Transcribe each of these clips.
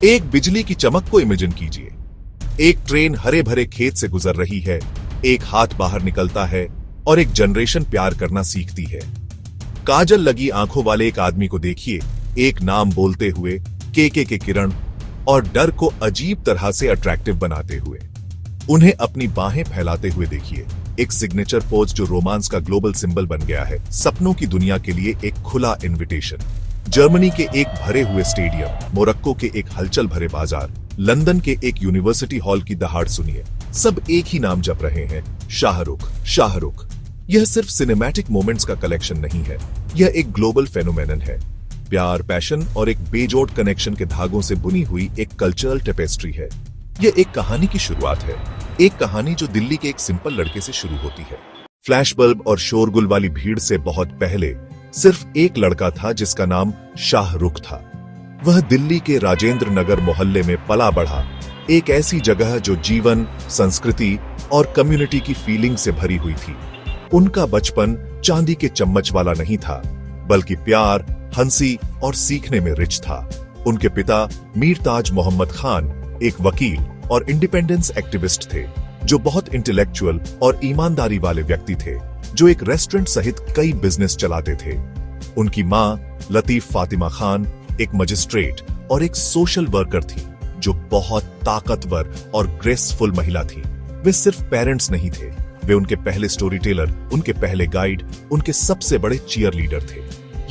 एक बिजली की चमक को इमेजिन कीजिए। एक ट्रेन हरे भरे खेत से गुजर रही है, एक हाथ बाहर निकलता है और एक जनरेशन प्यार करना सीखती है। काजल लगी आंखों वाले एक आदमी को देखिए, एक नाम बोलते हुए, के किरण, और डर को अजीब तरह से अट्रैक्टिव बनाते हुए। उन्हें अपनी बाहें फैलाते हुए देखिए, एक सिग्नेचर पोज जो रोमांस का ग्लोबल सिंबल बन गया है, सपनों की दुनिया के लिए एक खुला इनविटेशन। जर्मनी के एक भरे हुए स्टेडियम, मोरक्को के एक हलचल भरे बाजार, लंदन के एक यूनिवर्सिटी हॉल की दहाड़ सुनिए, सब एक ही नाम जप रहे हैं, शाहरुख, शाहरुख। यह सिर्फ सिनेमैटिक मोमेंट्स का कलेक्शन नहीं है, यह एक ग्लोबल फेनोमेनन है। प्यार, पैशन और एक बेजोड़ कनेक्शन के धागों से बुनी हुई एक कल्चरल टेपेस्ट्री है। यह एक कहानी की शुरुआत है, एक कहानी जो दिल्ली के एक सिंपल लड़के से शुरू होती है। फ्लैश बल्ब और शोरगुल वाली भीड़ से बहुत पहले सिर्फ एक लड़का था जिसका नाम शाहरुख था। वह दिल्ली के राजेंद्र नगर मोहल्ले में पला बढ़ा, एक ऐसी जगह जो जीवन, संस्कृति और कम्युनिटी की फीलिंग से भरी हुई थी। उनका बचपन चांदी के चम्मच वाला नहीं था, बल्कि प्यार, हंसी और सीखने में रिच था। उनके पिता मीर ताज मोहम्मद खान एक वकील और इंडिपेंडेंस एक्टिविस्ट थे, जो बहुत इंटेलेक्चुअल और ईमानदारी वाले व्यक्ति थे, जो एक रेस्टोरेंट सहित कई बिजनेस चलाते थे। उनकी मां लतीफ फातिमा खान एक मजिस्ट्रेट और एक सोशल वर्कर थी, जो बहुत ताकतवर और ग्रेसफुल महिला थी। वे सिर्फ पेरेंट्स नहीं थे, वे उनके पहले स्टोरी टेलर, उनके पहले गाइड, उनके सबसे बड़े चीयर लीडर थे।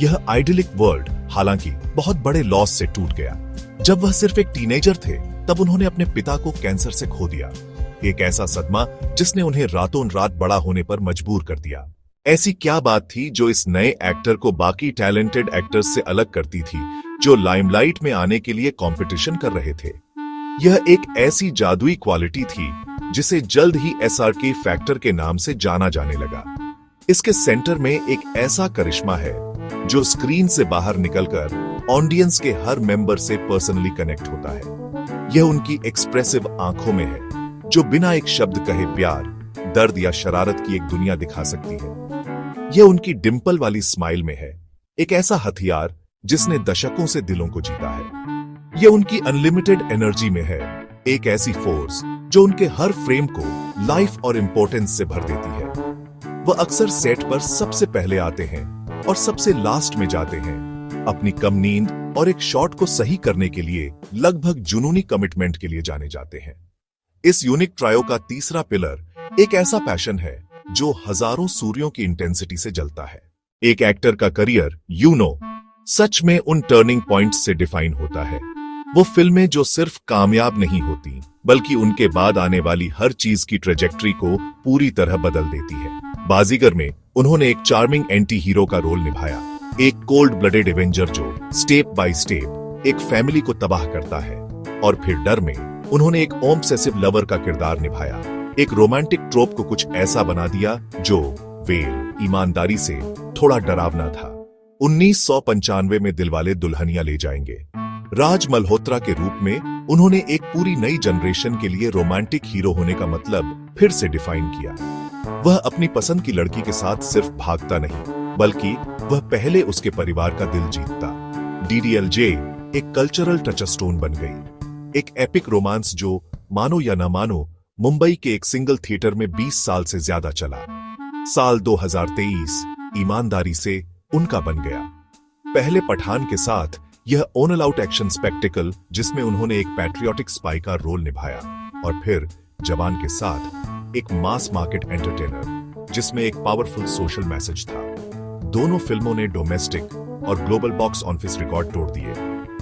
यह आइडियलिक वर्ल्ड हालांकि बहुत बड़े लॉस से टूट गया। जब वह सिर्फ एक टीनेजर थे, तब उन्होंने अपने पिता को कैंसर से खो दिया। एक ऐसा सदमा जिसने उन्हें रातों रात बड़ा होने पर मजबूर कर दिया। ऐसी क्या बात थी जो इस नए एक्टर को बाकी टैलेंटेड एक्टर्स से अलग करती थी, जो लाइमलाइट में आने के लिए कंपटीशन कर रहे थे? यह एक ऐसी जादुई क्वालिटी थी जिसे जल्द ही एसआरके फैक्टर के नाम से जाना जाने लगा। इसके सेंटर में एक ऐसा करिश्मा है जो स्क्रीन से बाहर निकलकर ऑडियंस के हर मेंबर से पर्सनली कनेक्ट होता है। यह उनकी एक्सप्रेसिव आंखों में है, जो बिना एक शब्द कहे प्यार, दर्द या शरारत की एक दुनिया दिखा सकती है। यह उनकी डिंपल वाली स्माइल में है, एक ऐसा हथियार जिसने दशकों से दिलों को जीता है। यह उनकी अनलिमिटेड एनर्जी में है, एक ऐसी फोर्स जो उनके हर फ्रेम को लाइफ और इंपॉर्टेंस से भर देती है। वह अक्सर सेट पर सबसे पहले आते हैं और सबसे लास्ट में जाते हैं, अपनी कम नींद और एक शॉट को सही करने के लिए लगभग जुनूनी कमिटमेंट के लिए जाने जाते हैं। इस यूनिक ट्रायो का तीसरा पिलर एक ऐसा पैशन है जो हजारों सूर्यों की इंटेंसिटी से जलता है। एक एक्टर का करियर सच में उन टर्निंग पॉइंट्स से डिफाइन होता है। वो फिल्में जो सिर्फ कामयाब नहीं होती, बल्कि उनके बाद आने वाली हर चीज की ट्रेजेक्ट्री को पूरी तरह बदल देती है। बाजीगर में उन्होंने एक चार्मिंग एंटी हीरो का रोल निभाया, एक कोल्ड ब्लडेड एवेंजर जो स्टेप बाय स्टेप एक फैमिली को तबाह करता है। और फिर डर में उन्होंने एक ऑब्सेसिव लवर का किरदार निभाया, एक रोमांटिक ट्रोप को कुछ ऐसा बना दिया जो वेल, ईमानदारी से थोड़ा डरावना था। 1995 में दिलवाले दुल्हनिया ले जाएंगे, राज मल्होत्रा के रूप में उन्होंने एक पूरी नई जनरेशन के लिए रोमांटिक हीरो होने का मतलब फिर से डिफाइन किया। वह अपनी पसंद की लड़की के साथ सिर्फ भागता नहीं, बल्कि वह पहले उसके परिवार का दिल जीतता। डीडीएलजे एक कल्चरल टचस्टोन बन गई, एक एपिक रोमांस जो मानो या न मानो मुंबई के एक सिंगल थिएटर में 20 साल से ज्यादा चला। साल 2023 ईमानदारी से उनका बन गया। पहले पठान के साथ यह ऑल आउट एक्शन स्पेक्टिकल जिसमें उन्होंने एक पैट्रियोटिक स्पाई का रोल निभाया, और फिर जवान के साथ एक मास मार्केट एंटरटेनर जिसमें एक पावरफुल सोशल मैसेज था। दोनों फिल्मों ने डोमेस्टिक और ग्लोबल बॉक्स ऑफिस रिकॉर्ड तोड़ दिए,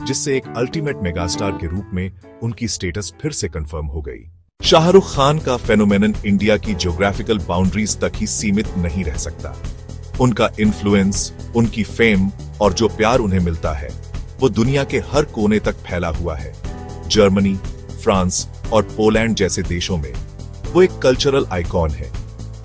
जिससे एक अल्टीमेट मेगास्टार के रूप में उनकी स्टेटस फिर से कंफर्म हो गई। शाहरुख खान का फेनोमेनन इंडिया की ज्योग्राफिकल बाउंड्रीज तक ही सीमित नहीं रह सकता। उनका इन्फ्लुएंस, उनकी फेम और जो प्यार उन्हें मिलता है, वो दुनिया के हर कोने तक फैला हुआ है। जर्मनी, फ्रांस और पोलैंड जैसे देशों में वो एक कल्चरल आइकॉन है।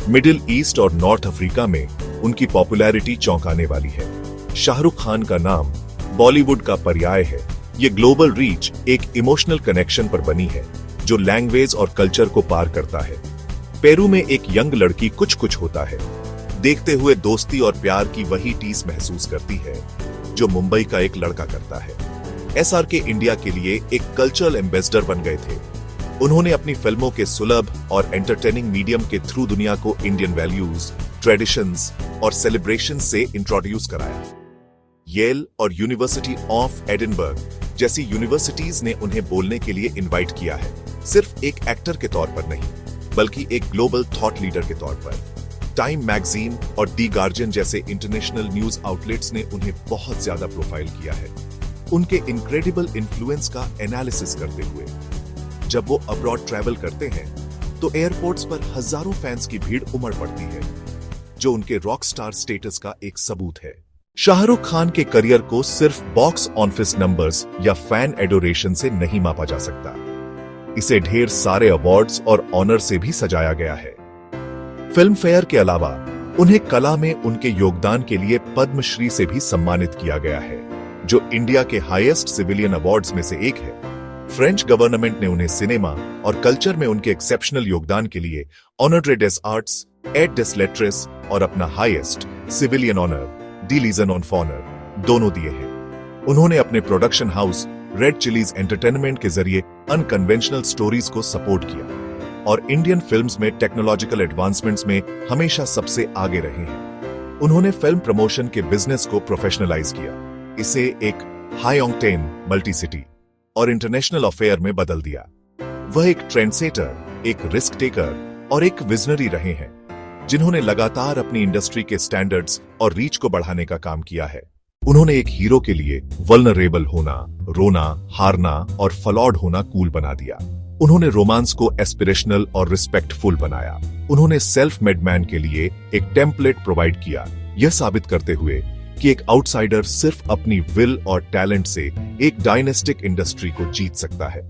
मिडिल ईस्ट और नॉर्थ अफ्रीका में उनकी पॉपुलैरिटी चौंकाने वाली है। शाहरुख खान का नाम बॉलीवुड का पर्याय है। ये ग्लोबल रीच एक इमोशनल कनेक्शन पर बनी है जो लैंग्वेज और कल्चर को पार करता है। पेरू में एक यंग लड़की कुछ कुछ होता है देखते हुए दोस्ती और प्यार की वही टीस महसूस करती है जो मुंबई का एक लड़का करता है। SRK इंडिया के लिए एक कल्चरल एम्बेसडर बन गए थे। उन्होंने अपनी फिल्मों के सुलभ और एंटरटेनिंग मीडियम के थ्रू दुनिया को इंडियन वैल्यूज, ट्रेडिशंस और सेलिब्रेशन से इंट्रोड्यूस कराया। येल और यूनिवर्सिटी ऑफ एडिनबर्ग जैसी यूनिवर्सिटीज ने उन्हें बोलने के लिए इनवाइट किया है, सिर्फ एक एक्टर के तौर पर नहीं, बल्कि एक ग्लोबल थॉट लीडर के तौर पर। टाइम मैगजीन और दी गार्जियन जैसे इंटरनेशनल न्यूज आउटलेट्स ने उन्हें बहुत ज्यादा प्रोफाइल किया है, उनके इनक्रेडिबल इन्फ्लुएंस का एनालिसिस करते हुए। जब वो अब्रॉड ट्रैवल करते हैं तो एयरपोर्ट्स पर हजारों फैंस की भीड़ उमड़ पड़ती है, जो उनके रॉक स्टार स्टेटस का एक सबूत है। शाहरुख खान के करियर को सिर्फ बॉक्स ऑफिस नंबर्स या फैन एडोरेशन से नहीं मापा जा सकता, इसे ढेर सारे अवार्ड्स और ऑनर से भी सजाया गया है। फिल्म फेयर के अलावा उन्हें कला में उनके योगदान के लिए पद्मश्री से भी सम्मानित किया गया है, जो इंडिया के हाईएस्ट सिविलियन अवार्ड्स में से एक है। फ्रेंच गवर्नमेंट ने उन्हें सिनेमा और कल्चर में उनके एक्सेप्शनल योगदान के लिए honour des arts, et des lettres और अपना highest civilian honour de legion on honour दोनों दिए हैं। उन्होंने अपने production house Red Chillies Entertainment के जरिए अनकन्वेंशनल स्टोरीज को सपोर्ट किया और इंडियन फिल्म्स में टेक्नोलॉजिकल एडवांसमेंट्स में हमेशा सबसे आगे रहे हैं। उन्होंने फिल्म प्रमोशन के बिजनेस को प्रोफेशनलाइज किया, इसे एक हाई ऑक्टेन मल्टी सिटी और इंटरनेशनल अफेयर में बदल दिया। वह एक ट्रेंडसेटर, एक रिस्क टेकर और एक विजनरी रहे हैं, जिन्होंने लगातार अपनी इंडस्ट्री के स्टैंडर्ड्स और रीच को बढ़ाने का काम किया है। उन्होंने एक हीरो के लिए वल्नरेबल होना, रोना, हारना और फ्लॉड होना कूल बना दिया। उन्होंने रोमांस को एस्पिरेशनल और रिस्पेक्टफुल बनाया। उन्होंने सेल्फ मेड मैन के लिए एक टेम्पलेट प्रोवाइड किया, यह साबित करते हुए कि एक आउटसाइडर सिर्फ अपनी विल और टैलेंट से एक डायनेस्टिक इंडस्ट्री को जीत सकता है।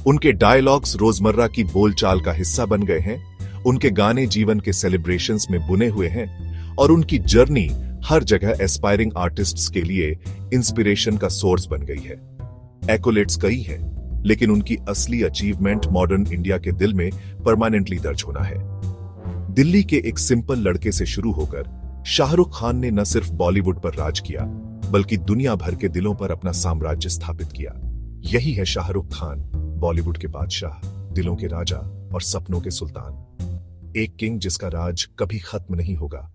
उनके डायलॉग्स रोजमर्रा की बोलचाल का हिस्सा बन गए हैं, उनके गाने जीवन के सेलिब्रेशंस में बुने हुए हैं और उनकी जर्नी हर जगह एस्पायरिंग आर्टिस्ट्स के लिए इंस्पिरेशन का सोर्स बन गई है। एक्कोलेट्स कई हैं, लेकिन उनकी असली अचीवमेंट मॉडर्न इंडिया के दिल में परमानेंटली दर्ज होना है। दिल्ली के एक सिंपल लड़के से शुरू होकर शाहरुख खान ने न सिर्फ बॉलीवुड पर राज किया, बल्कि दुनिया भर के दिलों पर अपना साम्राज्य स्थापित किया। यही है शाहरुख खान, बॉलीवुड के बादशाह, दिलों के राजा और सपनों के सुल्तान। एक किंग जिसका राज कभी खत्म नहीं होगा।